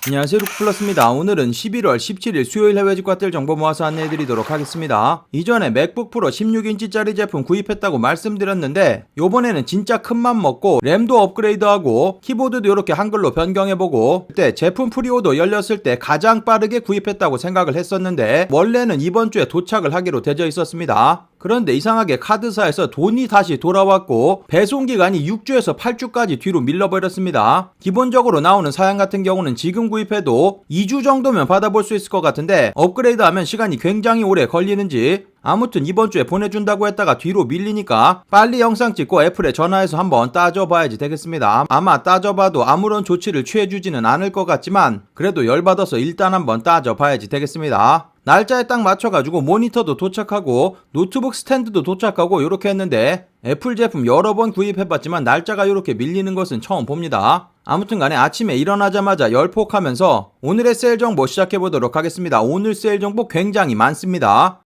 안녕하세요, 루크플러스입니다. 오늘은 11월 17일 수요일 해외 집값들 정보 모아서 안내해드리도록 하겠습니다. 이전에 맥북 프로 16인치짜리 제품 구입했다고 말씀드렸는데 요번에는 진짜 큰맘 먹고 램도 업그레이드하고 키보드도 이렇게 한글로 변경해보고 그때 제품 프리오더 열렸을 때 가장 빠르게 구입했다고 생각을 했었는데 원래는 이번 주에 도착을 하기로 되어 있었습니다. 그런데 이상하게 카드사에서 돈이 다시 돌아왔고 배송기간이 6주에서 8주까지 뒤로 밀려버렸습니다. 기본적으로 나오는 사양 같은 경우는 지금 구입해도 2주 정도면 받아볼 수 있을 것 같은데 업그레이드하면 시간이 굉장히 오래 걸리는지 아무튼 이번 주에 보내준다고 했다가 뒤로 밀리니까 빨리 영상 찍고 애플에 전화해서 한번 따져봐야지 되겠습니다. 아마 따져봐도 아무런 조치를 취해주지는 않을 것 같지만 그래도 열받아서 일단 한번 따져봐야지 되겠습니다. 날짜에 딱 맞춰가지고 모니터도 도착하고 노트북 스탠드도 도착하고 이렇게 했는데 애플 제품 여러 번 구입해봤지만 날짜가 이렇게 밀리는 것은 처음 봅니다. 아무튼 간에 아침에 일어나자마자 열폭하면서 오늘의 세일 정보 시작해보도록 하겠습니다. 오늘 세일 정보 굉장히 많습니다.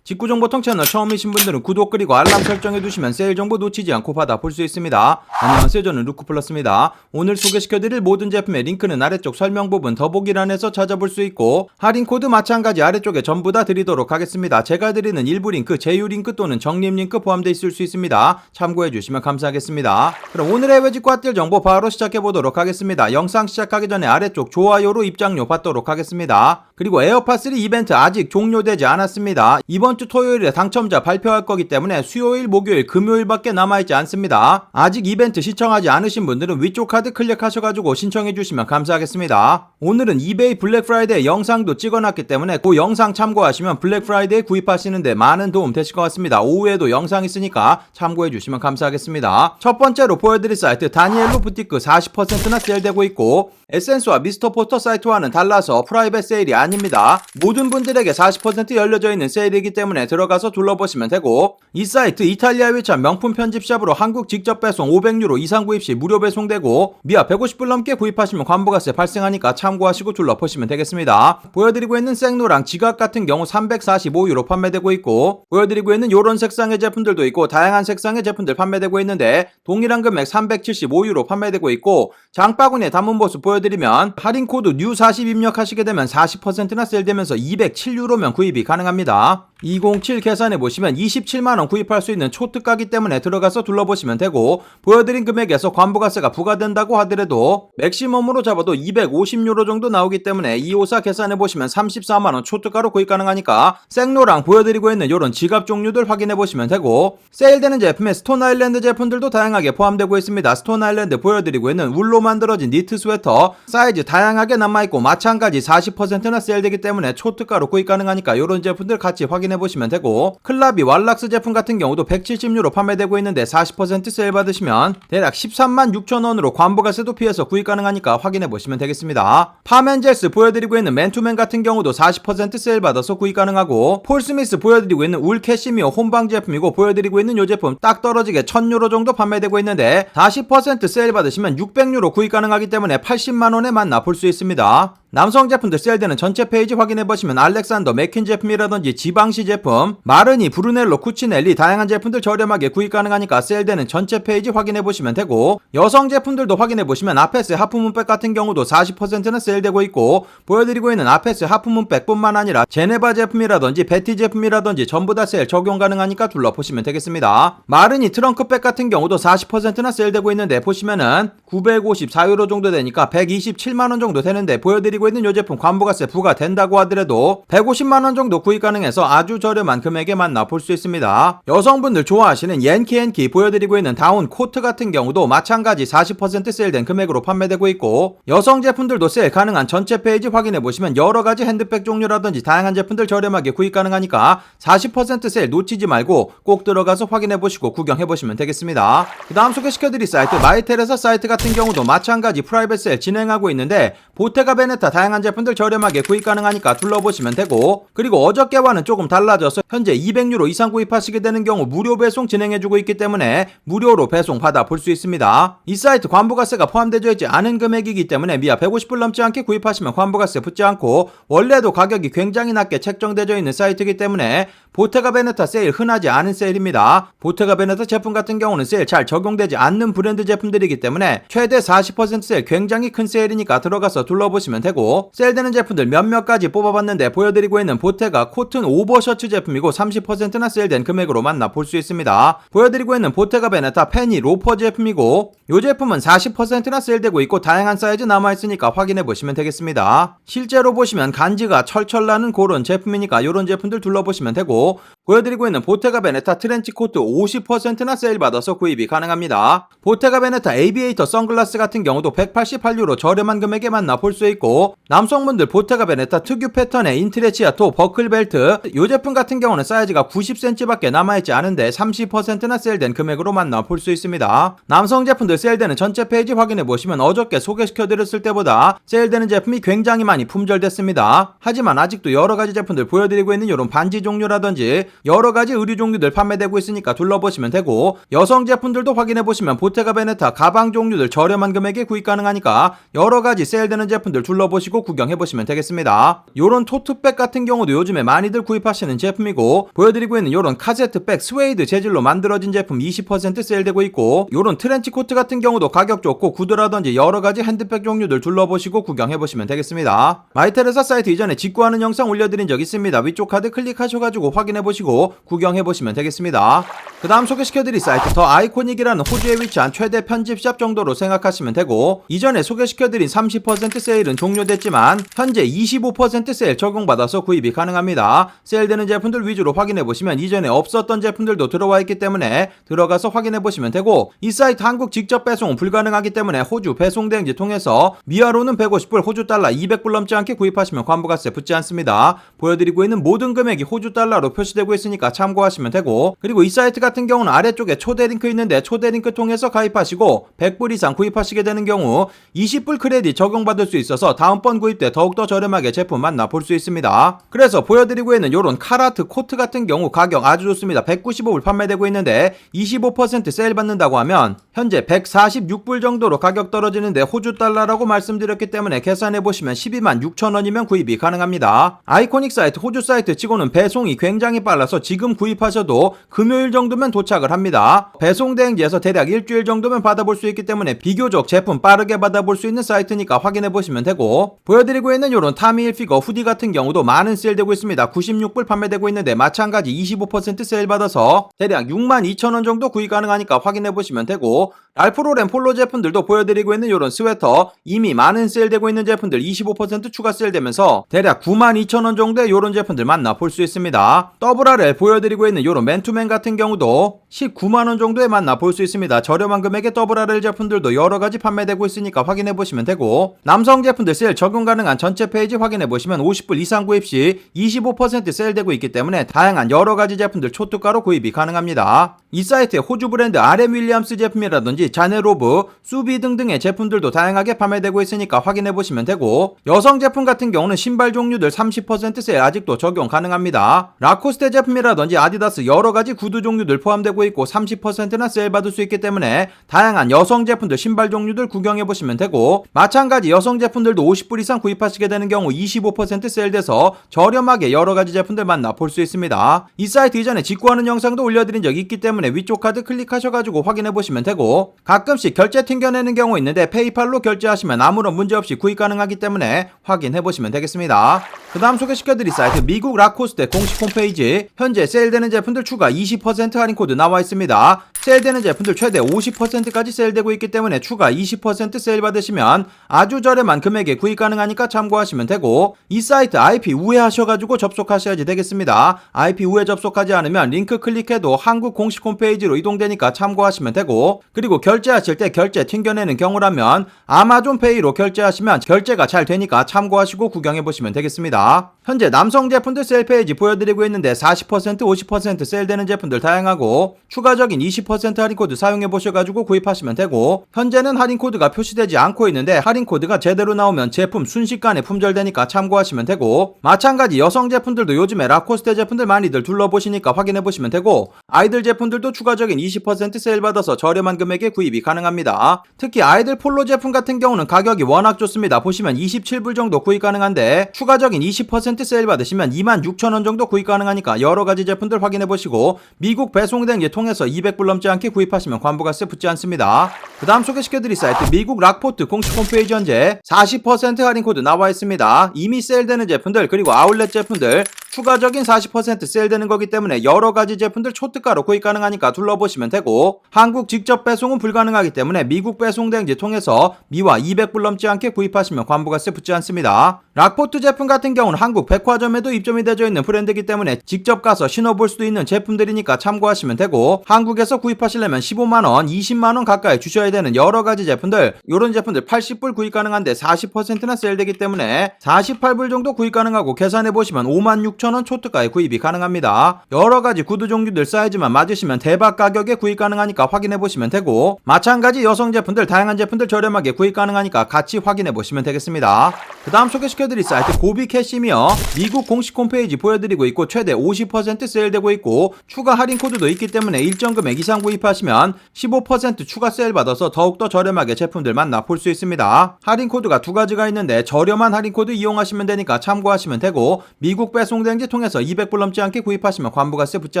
직구정보통 채널 처음이신 분들은 구독 그리고 알람 설정해두시면 세일 정보 놓치지 않고 받아볼 수 있습니다. 안녕하세요, 저는 루크플러스입니다. 오늘 소개시켜드릴 모든 제품의 링크는 아래쪽 설명 부분 더보기란에서 찾아볼 수 있고 할인 코드 마찬가지 아래쪽에 전부 다 드리도록 하겠습니다. 제가 드리는 일부 링크, 제휴 링크 또는 적립 링크 포함되어 있을 수 있습니다. 참고해주시면 감사하겠습니다. 그럼 오늘의 해외 직구핫딜 정보 바로 시작해보도록 하겠습니다. 영상 시작하기 전에 아래쪽 좋아요로 입장료 받도록 하겠습니다. 그리고 에어팟3 이벤트 아직 종료되지 않았습니다. 이번 주 토요일에 당첨자 발표할 거기 때문에 수요일, 목요일, 금요일밖에 남아있지 않습니다. 아직 이벤트 신청하지 않으신 분들은 위쪽 카드 클릭하셔가지고 신청해주시면 감사하겠습니다. 오늘은 이베이 블랙프라이데이 영상도 찍어놨기 때문에 그 영상 참고하시면 블랙프라이데이 구입하시는데 많은 도움 되실 것 같습니다. 오후에도 영상 있으니까 참고해주시면 감사하겠습니다. 첫 번째로 보여드릴 사이트 다니엘로 부티크 40%나 세일되고 있고 에센스와 미스터 포터 사이트와는 달라서 프라이빗 세일이 아닙니다. 모든 분들에게 40% 열려져 있는 세일이기 때문에 들어가서 둘러보시면 되고 이 사이트 이탈리아 위치한 명품 편집샵으로 한국 직접 배송 500유로 이상 구입 시 무료 배송되고 미아 150불 넘게 구입하시면 관부가세 발생하니까 참고하시고 둘러보시면 되겠습니다. 보여드리고 있는 생노랑 지갑 같은 경우 345유로 판매되고 있고 보여드리고 있는 요런 색상의 제품들도 있고 다양한 색상의 제품들 판매되고 있는데 동일한 금액 375유로 판매되고 있고 장바구니에 담은 모습 보여드리면 할인 코드 뉴40 입력하시게 되면 40%나 세일되면서 207유로면 구입이 가능합니다. 207 계산해 보시면 27만원 구입할 수 있는 초특가기 때문에 들어가서 둘러보시면 되고 보여드린 금액에서 관부가세가 부과된다고 하더라도 맥시멈으로 잡아도 250유로 정도 나오기 때문에 254 계산해 보시면 34만원 초특가로 구입 가능하니까 생노랑 보여드리고 있는 이런 지갑 종류들 확인해 보시면 되고 세일되는 제품에 스톤 아일랜드 제품들도 다양하게 포함되고 있습니다. 스톤 아일랜드 보여드리고 있는 울로 만들어진 니트 스웨터 사이즈 다양하게 남아있고 마찬가지 40%나 세일되기 때문에 초특가로 구입 가능하니까 이런 제품들 같이 확인해 보시면 되고 클라비 왈락스 제품 같은 경우도 170유로 판매되고 있는데 40% 세일 받으시면 대략 13만 6천원으로 관부가세도 피해서 구입 가능하니까 확인해 보시면 되겠습니다. 파멘젤스 보여드리고 있는 맨투맨 같은 경우도 40% 세일 받아서 구입 가능하고 폴스미스 보여드리고 있는 울 캐시미어 혼방 제품이고 보여드리고 있는 이 제품 딱 떨어지게 1000유로 정도 판매되고 있는데 40% 세일 받으시면 600유로 구입 가능하기 때문에 80만원에 만나볼 수 있습니다. 남성 제품들 세일되는 전체 페이지 확인해보시면 알렉산더 맥퀸 제품이라든지 지방시 제품, 마르니, 브루넬로, 쿠치넬리 다양한 제품들 저렴하게 구입 가능하니까 세일되는 전체 페이지 확인해보시면 되고 여성 제품들도 확인해보시면 아페스 하프문백 같은 경우도 40%는 세일되고 있고 보여드리고 있는 아페스 하프문백 뿐만 아니라 제네바 제품이라든지 베티 제품이라든지 전부 다 세일 적용 가능하니까 둘러보시면 되겠습니다. 마르니 트렁크백 같은 경우도 40%나 세일되고 있는데 보시면은 954유로 정도 되니까 127만원 정도 되는데 보여드리고 있는 이 제품 관부가세 부과된다고 하더라도 150만원 정도 구입 가능해서 아주 저렴한 금액에 만나볼 수 있습니다. 여성분들 좋아하시는 옌키 보여드리고 있는 다운 코트 같은 경우도 마찬가지 40% 세일된 금액으로 판매되고 있고 여성 제품들도 세일 가능한 전체 페이지 확인해보시면 여러가지 핸드백 종류라든지 다양한 제품들 저렴하게 구입 가능하니까 40% 세일 놓치지 말고 꼭 들어가서 확인해보시고 구경해보시면 되겠습니다. 그 다음 소개시켜드릴 사이트 마이테레사 사이트 같은 경우도 마찬가지 프라이빗 세일 진행하고 있는데 보테가 베네타 다양한 제품들 저렴하게 구입 가능하니까 둘러보시면 되고, 그리고 어저께와는 조금 달라져서 현재 200유로 이상 구입하시게 되는 경우 무료 배송 진행해주고 있기 때문에 무료로 배송 받아볼 수 있습니다. 이 사이트 관부가세가 포함되어 있지 않은 금액이기 때문에 미아 150불 넘지 않게 구입하시면 관부가세 붙지 않고 원래도 가격이 굉장히 낮게 책정되어 있는 사이트이기 때문에 보테가 베네타 세일 흔하지 않은 세일입니다. 보테가 베네타 제품 같은 경우는 세일 잘 적용되지 않는 브랜드 제품들이기 때문에 최대 40% 세일, 굉장히 큰 세일이니까 들어가서 둘러보시면 되고, 세일되는 제품들 몇몇 가지 뽑아봤는데 보여드리고 있는 보테가 코튼 오버셔츠 제품이고 30%나 세일된 금액으로 만나볼 수 있습니다. 보여드리고 있는 보테가 베네타 페니 로퍼 제품이고 이 제품은 40%나 세일되고 있고 다양한 사이즈 남아있으니까 확인해보시면 되겠습니다. 실제로 보시면 간지가 철철 나는 그런 제품이니까 이런 제품들 둘러보시면 되고, 보여드리고 있는 보테가 베네타 트렌치 코트 50%나 세일 받아서 구입이 가능합니다. 보테가 베네타 에이비에이터 선글라스 같은 경우도 188유로 저렴한 금액에 만나볼 수 있고, 남성분들 보테가 베네타 특유 패턴의 인트레치아토 버클벨트 이 제품 같은 경우는 사이즈가 90cm 밖에 남아있지 않은데 30%나 세일된 금액으로 만나볼 수 있습니다. 남성 제품들 세일되는 전체 페이지 확인해보시면 어저께 소개시켜드렸을 때보다 세일되는 제품이 굉장히 많이 품절됐습니다. 하지만 아직도 여러가지 제품들 보여드리고 있는 이런 반지 종류라든지 여러가지 의류 종류들 판매되고 있으니까 둘러보시면 되고, 여성 제품들도 확인해보시면 보테가 베네타 가방 종류들 저렴한 금액에 구입 가능하니까 여러가지 세일되는 제품들 둘러보시고 구경해보시면 되겠습니다. 요런 토트백 같은 경우도 요즘에 많이들 구입하시는 제품이고, 보여드리고 있는 요런 카세트백 스웨이드 재질로 만들어진 제품 20% 세일되고 있고, 요런 트렌치코트 같은 경우도 가격 좋고 구두라든지 여러가지 핸드백 종류들 둘러보시고 구경해보시면 되겠습니다. 마이테레사 사이트 이전에 직구하는 영상 올려드린 적 있습니다. 위쪽 카드 클릭하셔가지고 확인해보시고 구경해보시면 되겠습니다. 그 다음 소개시켜드릴 사이트 더 아이코닉이라는 호주에 위치한 최대 편집샵 정도로 생각하시면 되고, 이전에 소개시켜드린 30% 세일은 종료됐지만 현재 25% 세일 적용받아서 구입이 가능합니다. 세일되는 제품들 위주로 확인해보시면 이전에 없었던 제품들도 들어와 있기 때문에 들어가서 확인해보시면 되고, 이 사이트 한국 직접 배송은 불가능하기 때문에 호주 배송대행지 통해서 미아로는 150불, 호주 달러 200불 넘지 않게 구입하시면 관부가세 붙지 않습니다. 보여드리고 있는 모든 금액이 호주 달러로 표시되고 있으니까 참고하시면 되고, 그리고 이 사이트 같은 경우는 아래쪽에 초대 링크 있는데 초대 링크 통해서 가입하시고 100불 이상 구입하시게 되는 경우 20불 크레딧 적용받을 수 있어서 다음번 구입 때 더욱더 저렴하게 제품 만나볼 수 있습니다. 그래서 보여드리고 있는 요런 카라트 코트 같은 경우 가격 아주 좋습니다. 195불 판매되고 있는데 25% 세일 받는다고 하면 현재 146불 정도로 가격 떨어지는데 호주 달러라고 말씀드렸기 때문에 계산해보시면 126,000원이면 구입이 가능합니다. 아이코닉 사이트 호주 사이트 치고는 배송이 굉장히 빨라서 지금 구입하셔도 금요일 정도면 도착을 합니다. 배송 대행지에서 대략 일주일 정도면 받아볼 수 있기 때문에 비교적 제품 빠르게 받아볼 수 있는 사이트니까 확인해보시면 되고, 보여드리고 있는 요런 타미 힐피거 후디 같은 경우도 많은 세일되고 있습니다. 96불 판매되고 있는데 마찬가지 25% 세일 받아서 대략 62,000원 정도 구입 가능하니까 확인해보시면 되고, 랄프로렌 폴로 제품들도 보여드리고 있는 요런 스웨터 이미 많은 세일되고 있는 제품들 25% 추가 세일되면서 대략 92,000원 정도의 요런 제품들 만나볼 수 있습니다. RL 보여드리고 있는 요런 맨투맨 같은 경우도 19만원 정도에 만나볼 수 있습니다. 저렴한 금액의 RL 제품들도 여러가지 판매되고 있으니까 확인해보시면 되고, 남성 제품들 세일 적용 가능한 전체 페이지 확인해보시면 50불 이상 구입 시 25% 세일되고 있기 때문에 다양한 여러가지 제품들 초특가로 구입이 가능합니다. 이 사이트에 호주 브랜드 RM 윌리엄스 제품이라든지 자네로브, 수비 등등의 제품들도 다양하게 판매되고 있으니까 확인해보시면 되고, 여성 제품 같은 경우는 신발 종류들 30% 세일 아직도 적용 가능합니다. 라코스테 제품이라든지 아디다스 여러가지 구두 종류들 포함되고 있고 30%나 세일 받을 수 있기 때문에 다양한 여성 제품들 신발 종류들 구경해보시면 되고, 마찬가지 여성 제품들도 50불 이상 구입하시게 되는 경우 25% 세일돼서 저렴하게 여러가지 제품들 만나볼 수 있습니다. 이 사이트 이전에 직구하는 영상도 올려드린 적이 있기 때문에 위쪽 카드 클릭하셔가지고 확인해보시면 되고, 가끔씩 결제 튕겨내는 경우 있는데 페이팔로 결제하시면 아무런 문제없이 구입 가능하기 때문에 확인해보시면 되겠습니다. 그 다음 소개시켜드릴 사이트 미국 라코스테 공식 홈페이지 현재 세일되는 제품들 추가 20% 할인 코드 나와 있습니다. 세일되는 제품들 최대 50%까지 세일되고 있기 때문에 추가 20% 세일 받으시면 아주 저렴한 금액에 구입 가능하니까 참고하시면 되고, 이 사이트 IP 우회하셔가지고 접속하셔야지 되겠습니다. IP 우회 접속하지 않으면 링크 클릭해도 한국 공식 홈페이지로 이동되니까 참고하시면 되고, 그리고 결제하실 때 결제 튕겨내는 경우라면 아마존페이로 결제하시면 결제가 잘 되니까 참고하시고 구경해보시면 되겠습니다. 있습니다. 현재 남성 제품들 세일 페이지 보여드리고 있는데 40%, 50% 세일되는 제품들 다양하고 추가적인 20% 할인 코드 사용해 보셔가지고 구입하시면 되고, 현재는 할인 코드가 표시되지 않고 있는데 할인 코드가 제대로 나오면 제품 순식간에 품절되니까 참고하시면 되고, 마찬가지 여성 제품들도 요즘에 라코스테 제품들 많이들 둘러보시니까 확인해 보시면 되고, 아이들 제품들도 추가적인 20% 세일 받아서 저렴한 금액에 구입이 가능합니다. 특히 아이들 폴로 제품 같은 경우는 가격이 워낙 좋습니다. 보시면 27불 정도 구입 가능한데 추가적인 20% 세일 받으시면 26,000원 정도 구입 가능하니까 여러가지 제품들 확인해보시고 미국 배송 대행지 통해서 200불 넘지 않게 구입하시면 관부가세 붙지 않습니다. 그 다음 소개시켜드릴 사이트 미국 락포트 공식 홈페이지 현재 40% 할인 코드 나와 있습니다. 이미 세일되는 제품들 그리고 아울렛 제품들 추가적인 40% 세일되는 거기 때문에 여러가지 제품들 초특가로 구입 가능하니까 둘러보시면 되고, 한국 직접 배송은 불가능하기 때문에 미국 배송 대행지 통해서 미화 200불 넘지 않게 구입하시면 관부가세 붙지 않습니다. 락포트 제품 같은 경우는 한국 백화점에도 입점이 되어 있는 브랜드이기 때문에 직접 가서 신어볼 수도 있는 제품들이니까 참고하시면 되고, 한국에서 구입하시려면 15만원, 20만원 가까이 주셔야 되는 여러가지 제품들, 요런 제품들 80불 구입 가능한데 40%나 세일되기 때문에 48불 정도 구입 가능하고 계산해보시면 56,000원 초특가에 구입이 가능합니다. 여러가지 구두 종류들 사이즈만 맞으시면 대박 가격에 구입 가능하니까 확인해보시면 되고, 마찬가지 여성 제품들 다양한 제품들 저렴하게 구입 가능하니까 같이 확인해보시면 되겠습니다. 그 다음 소개시켜드릴 사이트 고비 캐시미어 미국 공식 홈페이지 보여드리고 있고 최대 50% 세일되고 있고 추가 할인 코드도 있기 때문에 일정 금액 이상 구입하시면 15% 추가 세일 받아서 더욱더 저렴하게 제품들 만나볼 수 있습니다. 할인 코드가 두 가지가 있는데 저렴한 할인 코드 이용하시면 되니까 참고하시면 되고, 미국 배송 대행지 통해서 200불 넘지 않게 구입하시면 관부가세 붙지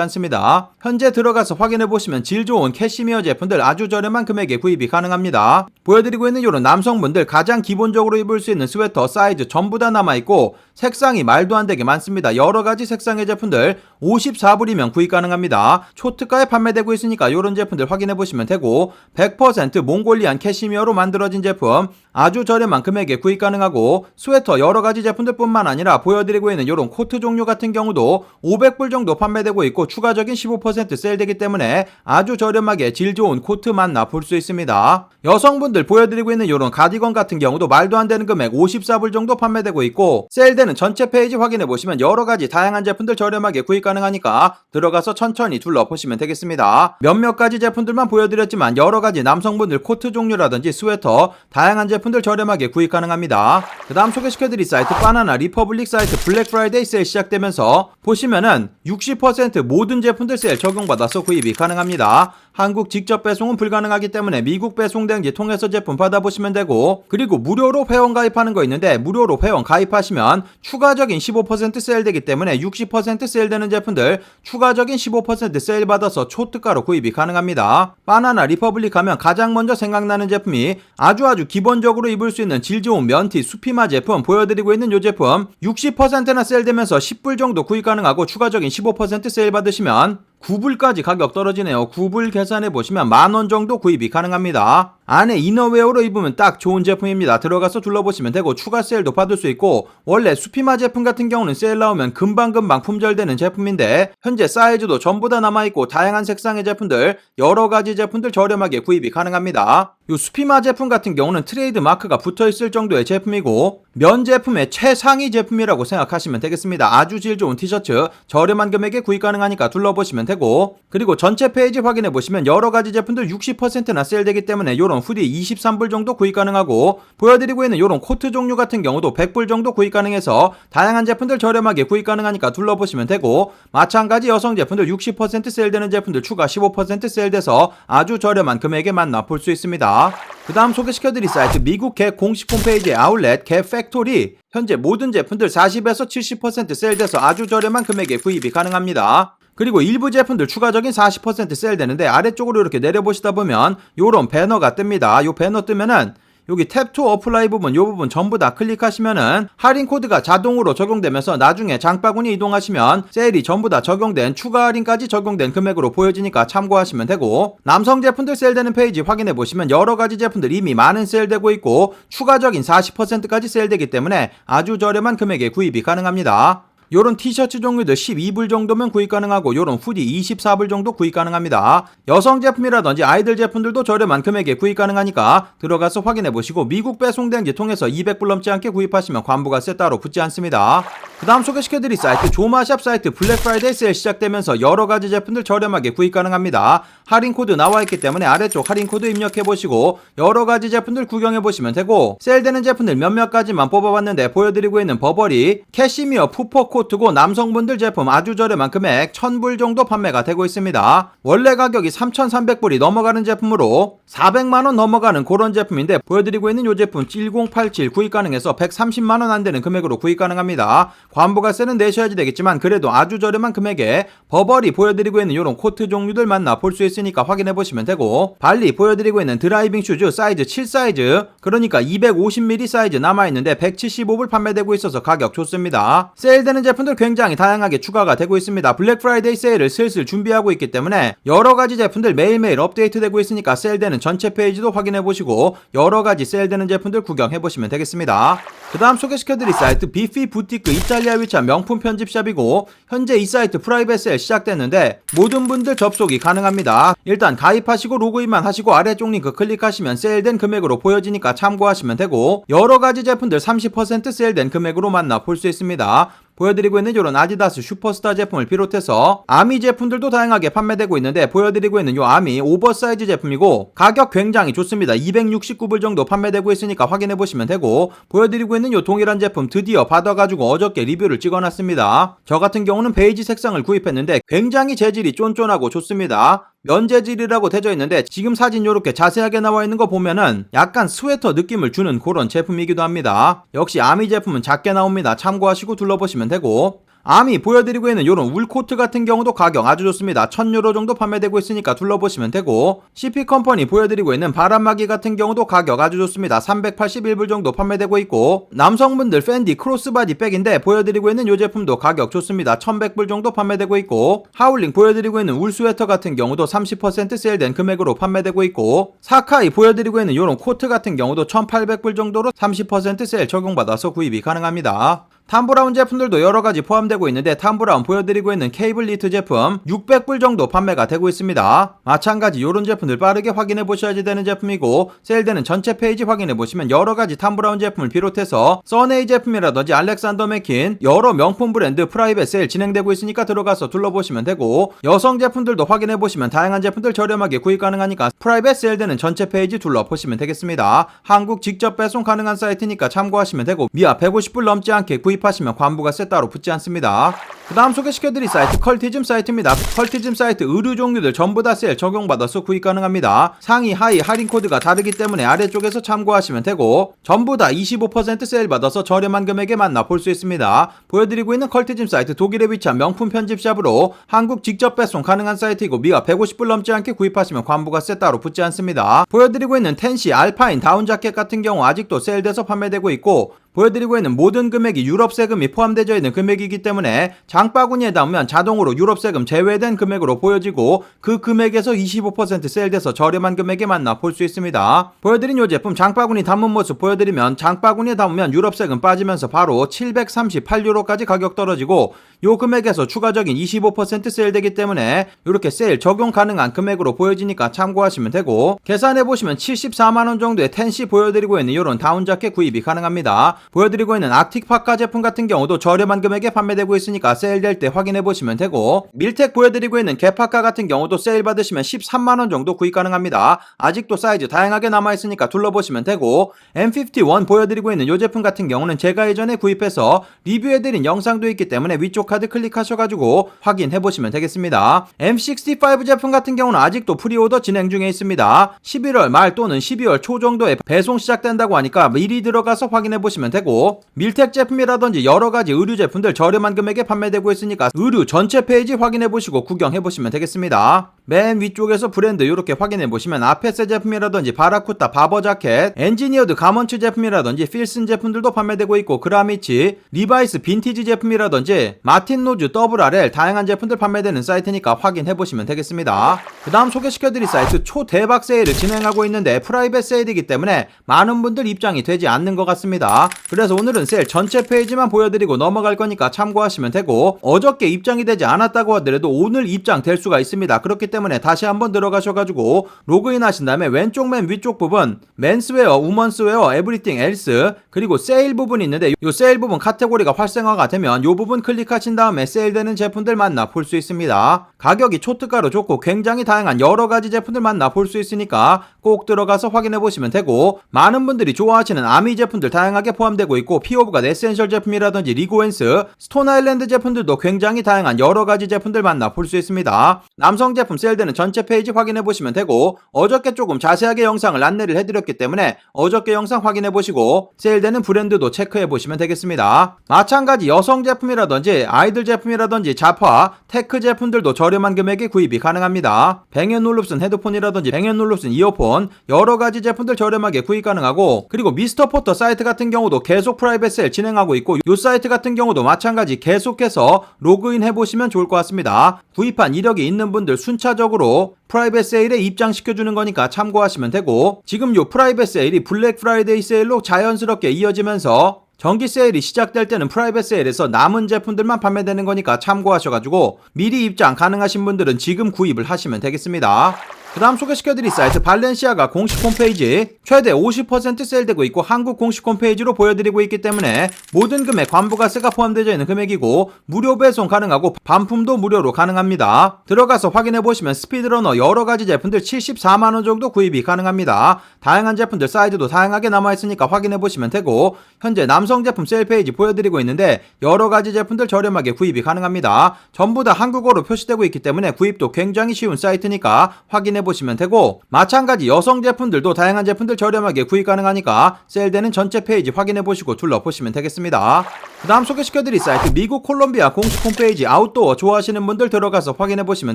않습니다. 현재 들어가서 확인해보시면 질 좋은 캐시미어 제품들 아주 저렴한 금액에 구입이 가능합니다. 보여드리고 있는 이런 남성분들 가장 기본적으로 입을 수 있는 스웨터 사이즈 전부 다 남아있고 색상이 말도 안 되게 많습니다. 여러가지 색상의 제품들 54불이면 구입 가능합니다. 초특가에 판매되고 있으니까 이런 제품들 확인해보시면 되고, 100% 몽골리안 캐시미어로 만들어진 제품 아주 저렴한 금액에 구입 가능하고, 스웨터 여러가지 제품들 뿐만 아니라 보여드리고 있는 이런 코트 종류 같은 경우도 500불 정도 판매되고 있고 추가적인 15% 세일되기 때문에 아주 저렴하게 질 좋은 코트 만나볼 수 있습니다. 여성분들 보여드리고 있는 이런 가디건 같은 경우도 말도 안 되는 금액 54불 정도 판매되고 있고, 세일되는 전체 페이지 확인해보시면 여러가지 다양한 제품들 저렴하게 구입 가능하니까 들어가서 천천히 둘러보시면 되겠습니다. 몇몇 가지 제품들만 보여드렸지만 여러가지 남성분들 코트 종류라든지 스웨터 다양한 제품들 저렴하게 구입 가능합니다. 그 다음 소개시켜드릴 사이트 바나나 리퍼블릭 사이트 블랙 프라이데이 세일 시작되면서 보시면은 60% 모든 제품들 세일 적용받아서 구입이 가능합니다. 한국 직접 배송은 불가능하기 때문에 미국 배송 대행지 통해서 제품 받아보시면 되고, 그리고 무료로 회원 가입하는 거 있는데 무료로 회원 가입하시면 추가적인 15% 세일되기 때문에 60% 세일되는 제품들 추가적인 15% 세일 받아서 초특가로 구입이 가능합니다. 바나나 리퍼블릭 하면 가장 먼저 생각나는 제품이 아주 기본적으로 입을 수 있는 질 좋은 면티 수피마 제품 보여드리고 있는 이 제품 60%나 세일되면서 10불 정도 구입 가능하고 추가적인 15% 세일 받으시면 9불까지 가격 떨어지네요. 9불 계산해보시면 만원 정도 구입이 가능합니다. 안에 이너웨어로 입으면 딱 좋은 제품입니다. 들어가서 둘러보시면 되고 추가 세일도 받을 수 있고, 원래 수피마 제품 같은 경우는 세일 나오면 금방금방 품절되는 제품인데 현재 사이즈도 전부 다 남아있고 다양한 색상의 제품들 여러가지 제품들 저렴하게 구입이 가능합니다. 이 수피마 제품 같은 경우는 트레이드 마크가 붙어있을 정도의 제품이고 면 제품의 최상위 제품이라고 생각하시면 되겠습니다. 아주 질 좋은 티셔츠 저렴한 금액에 구입 가능하니까 둘러보시면 되고, 그리고 전체 페이지 확인해보시면 여러가지 제품들 60%나 세일되기 때문에 요런 후디 23불 정도 구입 가능하고, 보여드리고 있는 요런 코트 종류 같은 경우도 100불 정도 구입 가능해서 다양한 제품들 저렴하게 구입 가능하니까 둘러보시면 되고, 마찬가지 여성 제품들 60% 세일되는 제품들 추가 15% 세일돼서 아주 저렴한 금액에 만나볼 수 있습니다. 그 다음 소개시켜드릴 사이트 미국 갭 공식 홈페이지의 아울렛 갭 팩토리 현재 모든 제품들 40에서 70% 세일돼서 아주 저렴한 금액에 구입이 가능합니다. 그리고 일부 제품들 추가적인 40% 세일되는데 아래쪽으로 이렇게 내려보시다 보면 요런 배너가 뜹니다. 요 배너 뜨면은 여기 탭 투 어플라이 부분 요 부분 전부 다 클릭하시면은 할인 코드가 자동으로 적용되면서 나중에 장바구니 이동하시면 세일이 전부 다 적용된 추가 할인까지 적용된 금액으로 보여지니까 참고하시면 되고, 남성 제품들 세일되는 페이지 확인해보시면 여러가지 제품들 이미 많은 세일되고 있고 추가적인 40%까지 세일되기 때문에 아주 저렴한 금액에 구입이 가능합니다. 요런 티셔츠 종류들 12불 정도면 구입 가능하고 요런 후디 24불 정도 구입 가능합니다. 여성 제품이라든지 아이들 제품들도 저렴한 금액에 구입 가능하니까 들어가서 확인해보시고 미국 배송대행지 통해서 200불 넘지 않게 구입하시면 관부가세 따로 붙지 않습니다. 그 다음 소개시켜드릴 사이트 조마샵 사이트 블랙 프라이데이 세일 시작되면서 여러가지 제품들 저렴하게 구입 가능합니다. 할인코드 나와있기 때문에 아래쪽 할인코드 입력해보시고 여러가지 제품들 구경해보시면 되고 세일되는 제품들 몇몇 가지만 뽑아봤는데 보여드리고 있는 버버리 캐시미어 푸퍼코트고 남성분들 제품 아주 저렴한 금액 1000불 정도 판매가 되고 있습니다. 원래 가격이 3300불이 넘어가는 제품으로 400만원 넘어가는 그런 제품인데 보여드리고 있는 이 제품 1087 구입 가능해서 130만원 안되는 금액으로 구입 가능합니다. 관부가세는 내셔야지 되겠지만 그래도 아주 저렴한 금액에 버버리 보여드리고 있는 이런 코트 종류들 만나 볼 수 있으니까 확인해보시면 되고 발리 보여드리고 있는 드라이빙 슈즈 사이즈 7 사이즈 그러니까 250mm 사이즈 남아있는데 175불 판매되고 있어서 가격 좋습니다. 세일되는 제품들 굉장히 다양하게 추가가 되고 있습니다. 블랙 프라이데이 세일을 슬슬 준비하고 있기 때문에 여러가지 제품들 매일매일 업데이트되고 있으니까 세일되는 전체 페이지도 확인해보시고 여러가지 세일되는 제품들 구경해보시면 되겠습니다. 그 다음 소개시켜드릴 사이트 비피 부티크 이탈리아 위치한 명품 편집샵이고 현재 이 사이트 프라이빗 세일 시작됐는데 모든 분들 접속이 가능합니다. 일단 가입하시고 로그인만 하시고 아래쪽 링크 클릭하시면 세일된 금액으로 보여지니까 참고하시면 되고 여러가지 제품들 30% 세일된 금액으로 만나 볼 수 있습니다. 보여드리고 있는 이런 아디다스 슈퍼스타 제품을 비롯해서 아미 제품들도 다양하게 판매되고 있는데 보여드리고 있는 요 아미 오버사이즈 제품이고 가격 굉장히 좋습니다. 269불 정도 판매되고 있으니까 확인해보시면 되고 보여드리고 있는 요 동일한 제품 드디어 받아가지고 어저께 리뷰를 찍어놨습니다. 저 같은 경우는 베이지 색상을 구입했는데 굉장히 재질이 쫀쫀하고 좋습니다. 면재질이라고 되어 있는데 지금 사진 요렇게 자세하게 나와 있는 거 보면은 약간 스웨터 느낌을 주는 그런 제품이기도 합니다. 역시 아미 제품은 작게 나옵니다. 참고하시고 둘러보시면 되고 아미 보여드리고 있는 요런 울코트 같은 경우도 가격 아주 좋습니다. 1000유로 정도 판매되고 있으니까 둘러보시면 되고 CP컴퍼니 보여드리고 있는 바람막이 같은 경우도 가격 아주 좋습니다. 381불 정도 판매되고 있고 남성분들 팬디 크로스바디 백인데 보여드리고 있는 요 제품도 가격 좋습니다. 1100불 정도 판매되고 있고 하울링 보여드리고 있는 울 스웨터 같은 경우도 30% 세일된 금액으로 판매되고 있고 사카이 보여드리고 있는 요런 코트 같은 경우도 1800불 정도로 30% 세일 적용받아서 구입이 가능합니다. 탐브라운 제품들도 여러가지 포함되고 있는데 탐브라운 보여드리고 있는 케이블 니트 제품 600불 정도 판매가 되고 있습니다. 마찬가지 요런 제품들 빠르게 확인해 보셔야지 되는 제품이고 세일되는 전체 페이지 확인해 보시면 여러가지 탐브라운 제품을 비롯해서 써네이 제품이라든지 알렉산더 맥퀸 여러 명품 브랜드 프라이빗 세일 진행되고 있으니까 들어가서 둘러보시면 되고 여성 제품들도 확인해 보시면 다양한 제품들 저렴하게 구입 가능하니까 프라이빗 세일되는 전체 페이지 둘러보시면 되겠습니다. 한국 직접 배송 가능한 사이트니까 참고하시면 되고 미아 150불 넘지 않게 구입하시면 관부가세 따로 붙지 않습니다. 그 다음 소개시켜드릴 사이트 컬티즘 사이트입니다. 컬티즘 사이트 의류 종류들 전부 다 세일 적용받아서 구입 가능합니다. 상위 하위 할인 코드가 다르기 때문에 아래쪽에서 참고하시면 되고 전부 다 25% 세일 받아서 저렴한 금액에 만나 볼 수 있습니다. 보여드리고 있는 컬티즘 사이트 독일에 위치한 명품 편집샵으로 한국 직접 배송 가능한 사이트이고 미가 150불 넘지 않게 구입하시면 관부가세 따로 붙지 않습니다. 보여드리고 있는 텐시 알파인 다운 자켓 같은 경우 아직도 세일돼서 판매되고 있고 보여드리고 있는 모든 금액이 유럽 세금이 포함되어 있는 금액이기 때문에 장바구니에 담으면 자동으로 유럽 세금 제외된 금액으로 보여지고 그 금액에서 25% 세일돼서 저렴한 금액에 만나 볼 수 있습니다. 보여드린 이 제품 장바구니 담은 모습 보여드리면 장바구니에 담으면 유럽 세금 빠지면서 바로 738유로까지 가격 떨어지고 요 금액에서 추가적인 25% 세일되기 때문에 이렇게 세일 적용 가능한 금액으로 보여지니까 참고하시면 되고 계산해보시면 74만원 정도의 텐시 보여드리고 있는 이런 다운 자켓 구입이 가능합니다. 보여드리고 있는 아틱 파카 제품 같은 경우도 저렴한 금액에 판매되고 있으니까 세일될 때 확인해보시면 되고 밀텍 보여드리고 있는 개파카 같은 경우도 세일 받으시면 13만원 정도 구입 가능합니다. 아직도 사이즈 다양하게 남아있으니까 둘러보시면 되고 M51 보여드리고 있는 이 제품 같은 경우는 제가 예전에 구입해서 리뷰해드린 영상도 있기 때문에 위쪽 카드 클릭하셔가지고 확인해보시면 되겠습니다. M65 제품 같은 경우는 아직도 프리오더 진행 중에 있습니다. 11월 말 또는 12월 초 정도에 배송 시작된다고 하니까 미리 들어가서 확인해보시면 되고 밀텍 제품이라든지 여러가지 의류 제품들 저렴한 금액에 판매되고 있으니까 의류 전체 페이지 확인해보시고 구경해보시면 되겠습니다. 맨 위쪽에서 브랜드 이렇게 확인해 보시면 아페세 제품이라든지 바라쿠타 바버 자켓, 엔지니어드 가먼츠 제품이라든지 필슨 제품들도 판매되고 있고, 그라미치, 리바이스 빈티지 제품이라든지 마틴 노즈, WRL 다양한 제품들 판매되는 사이트니까 확인해 보시면 되겠습니다. 그 다음 소개시켜드릴 사이트 초대박 세일을 진행하고 있는데 프라이빗 세일이기 때문에 많은 분들 입장이 되지 않는 것 같습니다. 그래서 오늘은 세일 전체 페이지만 보여드리고 넘어갈 거니까 참고하시면 되고, 어저께 입장이 되지 않았다고 하더라도 오늘 입장 될 수가 있습니다. 그렇기 때문에 다시 한번 들어가셔가지고 로그인 하신 다음에 왼쪽 맨 위쪽 부분 맨스웨어, 우먼스웨어, 에브리띵 엘스, 그리고 세일 부분이 있는데 이 세일 부분 카테고리가 활성화가 되면 이 부분 클릭하신 다음에 세일되는 제품들 만나 볼 수 있습니다. 가격이 초특가로 좋고 굉장히 다양한 여러가지 제품들 만나 볼 수 있으니까 꼭 들어가서 확인해 보시면 되고, 많은 분들이 좋아하시는 아미 제품들 다양하게 포함되고 있고, 피오브가 에센셜 제품이라든지 리고엔스, 스톤아일랜드 제품들도 굉장히 다양한 여러가지 제품들 만나 볼 수 있습니다. 남성 제품 세일되는 전체 페이지 확인해 보시면 되고, 어저께 조금 자세하게 영상을 안내를 해드렸기 때문에 어저께 영상 확인해 보시고 세일되는 브랜드도 체크해 보시면 되겠습니다. 마찬가지 여성 제품이라든지 아이들 제품이라든지 자파, 테크 제품들도 저렴한 금액에 구입이 가능합니다. 뱅앤올룹슨 헤드폰이라든지 뱅앤올룹슨 이어폰 여러가지 제품들 저렴하게 구입 가능하고, 그리고 미스터 포터 사이트 같은 경우도 계속 프라이빗 세일 진행하고 있고, 이 사이트 같은 경우도 마찬가지 계속해서 로그인 해보시면 좋을 것 같습니다. 구입한 이력이 있는 분들 순차적으로 프라이빗 세일에 입장시켜주는 거니까 참고하시면 되고, 지금 요 프라이빗 세일이 블랙 프라이데이 세일로 자연스럽게 이어지면서 정기 세일이 시작될 때는 프라이빗 세일에서 남은 제품들만 판매되는 거니까 참고하셔가지고 미리 입장 가능하신 분들은 지금 구입을 하시면 되겠습니다. 그 다음 소개시켜드릴 사이트 발렌시아가 공식 홈페이지 최대 50% 세일되고 있고, 한국 공식 홈페이지로 보여드리고 있기 때문에 모든 금액 관부가세가 포함되어 있는 금액이고 무료 배송 가능하고 반품도 무료로 가능합니다. 들어가서 확인해보시면 스피드러너 여러가지 제품들 74만원 정도 구입이 가능합니다. 다양한 제품들 사이즈도 다양하게 남아있으니까 확인해보시면 되고, 현재 남성 제품 세일 페이지 보여드리고 있는데 여러가지 제품들 저렴하게 구입이 가능합니다. 전부 다 한국어로 표시되고 있기 때문에 구입도 굉장히 쉬운 사이트니까 확인해 보시면 되고, 마찬가지 여성 제품들도 다양한 제품들 저렴하게 구입 가능하니까 세일되는 전체 페이지 확인해 보시고 둘러보시면 되겠습니다. 그 다음 소개시켜드릴 사이트 미국 콜롬비아 공식 홈페이지 아웃도어 좋아하시는 분들 들어가서 확인해 보시면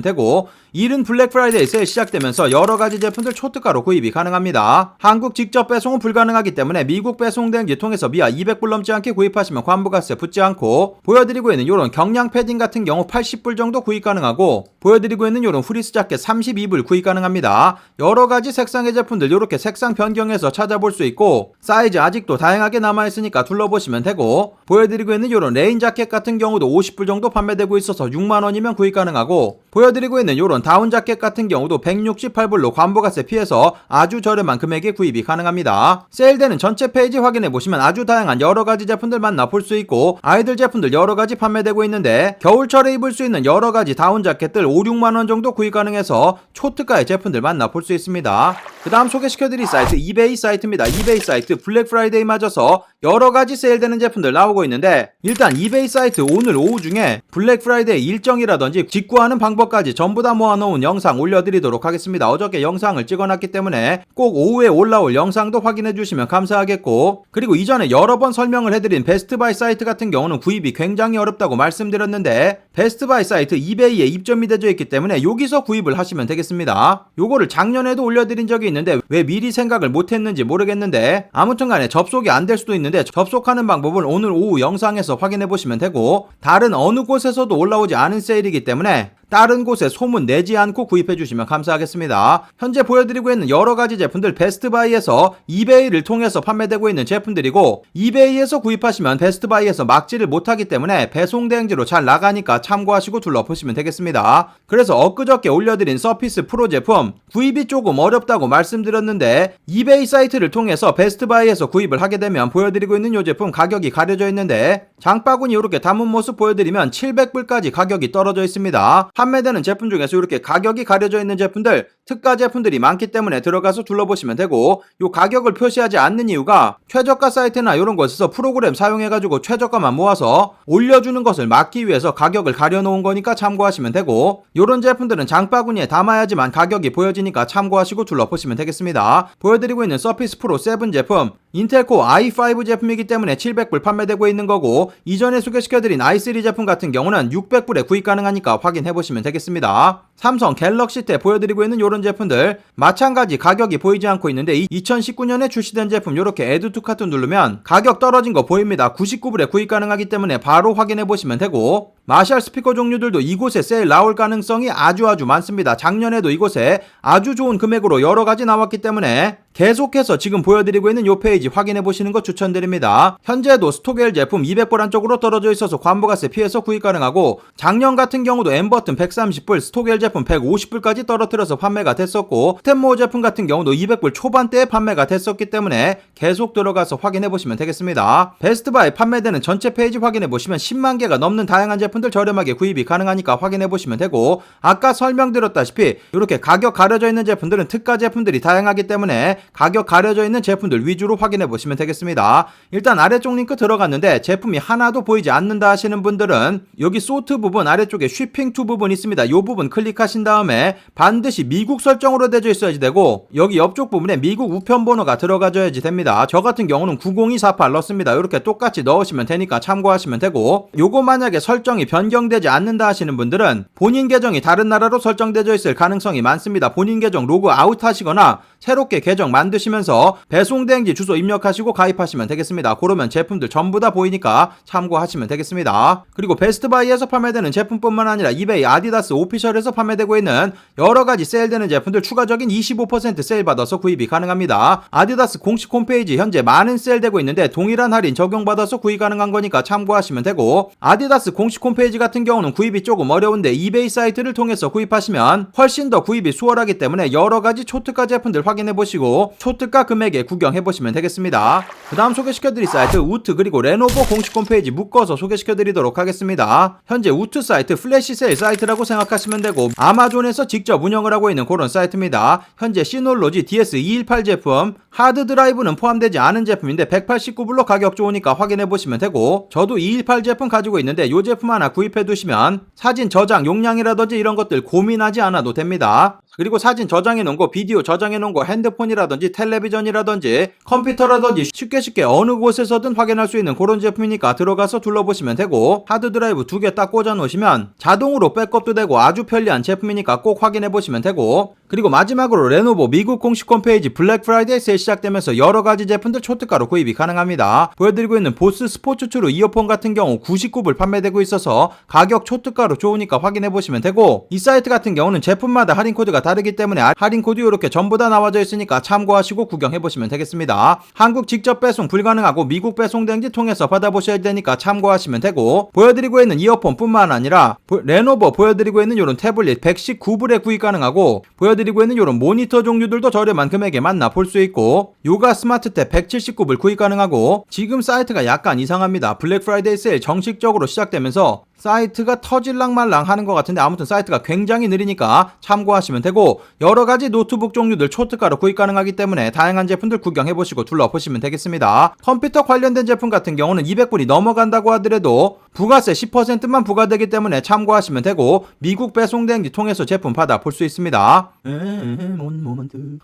되고, 이른 블랙 프라이데이 세일 시작되면서 여러가지 제품들 초특가로 구입이 가능합니다. 한국 직접 배송은 불가능하기 때문에 미국 배송 대행지 통해서 미아 200불 넘지 않게 구입하시면 관부가세 붙지 않고, 보여드리고 있는 요런 경량 패딩 같은 경우 80불 정도 구입 가능하고, 보여드리고 있는 요런 후리스 자켓 32불 구입 가능합니다. 여러가지 색상의 제품들 이렇게 색상 변경해서 찾아볼 수 있고, 사이즈 아직도 다양하게 남아있으니까 둘러보시면 되고, 보여드리고 있는 요런 레인 자켓 같은 경우도 50불 정도 판매되고 있어서 6만원이면 구입 가능하고, 보여드리고 있는 요런 다운 자켓 같은 경우도 168불로 관부가세 피해서 아주 저렴한 금액에 구입이 가능합니다. 세일되는 전체 페이지 확인해보시면 아주 다양한 여러가지 제품들 만나 볼 수 있고, 아이들 제품들 여러가지 판매되고 있는데 겨울철에 입을 수 있는 여러가지 다운 자켓들 5, 6만원 정도 구입 가능해서 초특가의 제품들 만나 볼 수 있습니다. 그 다음 소개시켜드릴 사이트 이베이 사이트입니다. 이베이 사이트 블랙 프라이데이 맞아서 여러가지 세일되는 제품들 나오고 있는데, 일단 이베이 사이트 오늘 오후 중에 블랙 프라이데이 일정이라든지 직구하는 방법까지 전부 다 모아놓은 영상 올려드리도록 하겠습니다. 어저께 영상을 찍어놨기 때문에 꼭 오후에 올라올 영상도 확인해주시면 감사하겠고, 그리고 이전에 여러 번 설명을 해드린 베스트바이 사이트 같은 경우는 구입이 굉장히 어렵다고 말씀드렸는데, 베스트바이 사이트 이베이에 입점이 되어 있기 때문에 여기서 구입을 하시면 되겠습니다. 요거를 작년에도 올려드린 적이 있는데 왜 미리 생각을 못했는지 모르겠는데, 아무튼간에 접속이 안 될 수도 있는데 접속하는 방법은 오늘 오후 영상에서 확인해보시면 되고, 다른 어느 곳에서도 올라오지 않은 세일이기 때문에 다른 곳에 소문 내지 않고 구입해주시면 감사하겠습니다. 현재 보여드리고 있는 여러가지 제품들 베스트바이에서 이베이를 통해서 판매되고 있는 제품들이고, 이베이에서 구입하시면 베스트바이에서 막지를 못하기 때문에 배송 대행지로 잘 나가니까 참고하시고 둘러보시면 되겠습니다. 그래서 엊그저께 올려드린 서피스 프로 제품 구입이 조금 어렵다고 말씀드렸는데, 이베이 사이트를 통해서 베스트바이에서 구입을 하게 되면 보여드리고 있는 이 제품 가격이 가려져 있는데, 장바구니 이렇게 담은 모습 보여드리면 700불까지 가격이 떨어져 있습니다. 판매되는 제품 중에서 이렇게 가격이 가려져 있는 제품들, 특가 제품들이 많기 때문에 들어가서 둘러보시면 되고, 이 가격을 표시하지 않는 이유가 최저가 사이트나 이런 곳에서 프로그램 사용해가지고 최저가만 모아서 올려주는 것을 막기 위해서 가격을 가려놓은 거니까 참고하시면 되고, 이런 제품들은 장바구니에 담아야지만 가격이 보여지니까 참고하시고 둘러보시면 되겠습니다. 보여드리고 있는 서피스 프로 7 제품 인텔 코어 i5 제품이기 때문에 700불 판매되고 있는 거고, 이전에 소개시켜드린 i3 제품 같은 경우는 600불에 구입 가능하니까 확인해보시면 되겠습니다. 삼성 갤럭시 때 보여드리고 있는 이런 제품들 마찬가지 가격이 보이지 않고 있는데 2019년에 출시된 제품 이렇게 애드 투 카툰 누르면 가격 떨어진 거 보입니다. 99불에 구입 가능하기 때문에 바로 확인해보시면 되고, 마샬 스피커 종류들도 이곳에 세일 나올 가능성이 아주 많습니다. 작년에도 이곳에 아주 좋은 금액으로 여러가지 나왔기 때문에 계속해서 지금 보여드리고 있는 이 페이지 확인해보시는 거 추천드립니다. 현재도 스톡엘 제품 200불 안쪽으로 떨어져 있어서 관부가세 피해서 구입 가능하고, 작년 같은 경우도 M버튼 130불, 스톡엘 제품 150불까지 떨어뜨려서 판매가 됐었고, 스탠모 제품 같은 경우도 200불 초반대에 판매가 됐었기 때문에 계속 들어가서 확인해보시면 되겠습니다. 베스트바이 판매되는 전체 페이지 확인해보시면 10만 개가 넘는 다양한 제품들 저렴하게 구입이 가능하니까 확인해보시면 되고, 아까 설명드렸다시피 이렇게 가격 가려져 있는 제품들은 특가 제품들이 다양하기 때문에 가격 가려져 있는 제품들 위주로 확인해보시면 되겠습니다. 일단 아래쪽 링크 들어갔는데 제품이 하나도 보이지 않는다 하시는 분들은 여기 소트 부분 아래쪽에 쉬핑 투 부분 있습니다. 이 부분 클릭하신 다음에 반드시 미국 설정으로 되어 있어야지 되고, 여기 옆쪽 부분에 미국 우편번호가 들어가줘야지 됩니다. 저 같은 경우는 90248 넣습니다. 이렇게 똑같이 넣으시면 되니까 참고하시면 되고, 요거 만약에 설정이 변경되지 않는다 하시는 분들은 본인 계정이 다른 나라로 설정되어 있을 가능성이 많습니다. 본인 계정 로그 아웃 하시거나 새롭게 계정 만드시면서 배송대행지 주소 입력하시고 가입하시면 되겠습니다. 그러면 제품들 전부 다 보이니까 참고하시면 되겠습니다. 그리고 베스트바이에서 판매되는 제품뿐만 아니라 이베이, 아디다스, 오피셜에서 판매되고 있는 여러가지 세일되는 제품들 추가적인 25% 세일 받아서 구입이 가능합니다. 아디다스 공식 홈페이지 현재 많은 세일되고 있는데 동일한 할인 적용받아서 구입 가능한 거니까 참고하시면 되고, 아디다스 공식 홈페이지 같은 경우는 구입이 조금 어려운데 이베이 사이트를 통해서 구입하시면 훨씬 더 구입이 수월하기 때문에 여러가지 초특가 제품들 확인해보시고 초특가 금액에 구경해보시면 되겠습니다. 그 다음 소개시켜드릴 사이트 우트 그리고 레노버 공식 홈페이지 묶어서 소개시켜드리도록 하겠습니다. 현재 우트 사이트 플래시 세일 사이트라고 생각하시면 되고, 아마존에서 직접 운영을 하고 있는 그런 사이트입니다. 현재 시놀로지 DS218 제품 하드 드라이브는 포함되지 않은 제품인데 189불로 가격 좋으니까 확인해보시면 되고, 저도 218 제품 가지고 있는데 이 제품 하나 구입해두시면 사진 저장 용량이라든지 이런 것들 고민하지 않아도 됩니다. 그리고 사진 저장해 놓은 거, 비디오 저장해 놓은 거, 핸드폰이라든지 텔레비전이라든지 컴퓨터라든지 쉽게 어느 곳에서든 확인할 수 있는 그런 제품이니까 들어가서 둘러보시면 되고, 하드드라이브 2개 딱 꽂아 놓으시면 자동으로 백업도 되고 아주 편리한 제품이니까 꼭 확인해 보시면 되고, 그리고 마지막으로 레노버 미국 공식 홈페이지 블랙 프라이데이 세일 시작되면서 여러가지 제품들 초특가로 구입이 가능합니다. 보여드리고 있는 보스 스포츠 트루 이어폰 같은 경우 99불 판매되고 있어서 가격 초특가로 좋으니까 확인해 보시면 되고, 이 사이트 같은 경우는 제품마다 할인 코드가 다르기 때문에 할인 코드 이렇게 전부 다 나와져 있으니까 참고하시고 구경해보시면 되겠습니다. 한국 직접 배송 불가능하고 미국 배송 대행지 통해서 받아보셔야 되니까 참고하시면 되고, 보여드리고 있는 이어폰 뿐만 아니라 레노버 보여드리고 있는 이런 태블릿 119불에 구입 가능하고, 보여드리고 있는 이런 모니터 종류들도 저렴한 금액에 만나 볼 수 있고, 요가 스마트 탭 179불 구입 가능하고, 지금 사이트가 약간 이상합니다. 블랙 프라이데이 세일 정식적으로 시작되면서 사이트가 터질랑 말랑 하는 것 같은데 아무튼 사이트가 굉장히 느리니까 참고하시면 되고, 여러가지 노트북 종류들 초특가로 구입 가능하기 때문에 다양한 제품들 구경해보시고 둘러보시면 되겠습니다. 컴퓨터 관련된 제품 같은 경우는 200불이 넘어간다고 하더라도 부가세 10%만 부과되기 때문에 참고하시면 되고, 미국 배송대행지 통해서 제품 받아볼 수 있습니다.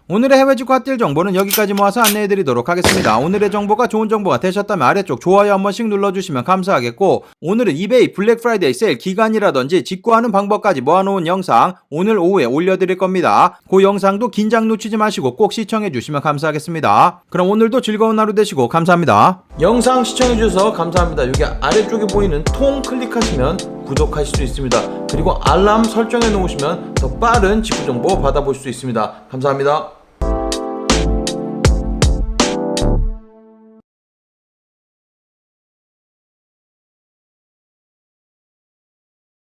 오늘의 해외 주가 뛸 정보는 여기까지 모아서 안내해드리도록 하겠습니다. 오늘의 정보가 좋은 정보가 되셨다면 아래쪽 좋아요 한 번씩 눌러주시면 감사하겠고, 오늘은 이베이 블랙 프라이데이 세일 기간이라든지 직구하는 방법까지 모아놓은 영상 오늘 오후에 올려드릴 겁니다. 그 영상도 긴장 놓치지 마시고 꼭 시청해주시면 감사하겠습니다. 그럼 오늘도 즐거운 하루 되시고 감사합니다. 영상 시청해주셔서 감사합니다. 여기 아래쪽에 보이는 통 클릭하시면 구독하실 수 있습니다. 그리고 알람 설정해 놓으시면 더 빠른 직구 정보 받아볼 수 있습니다. 감사합니다.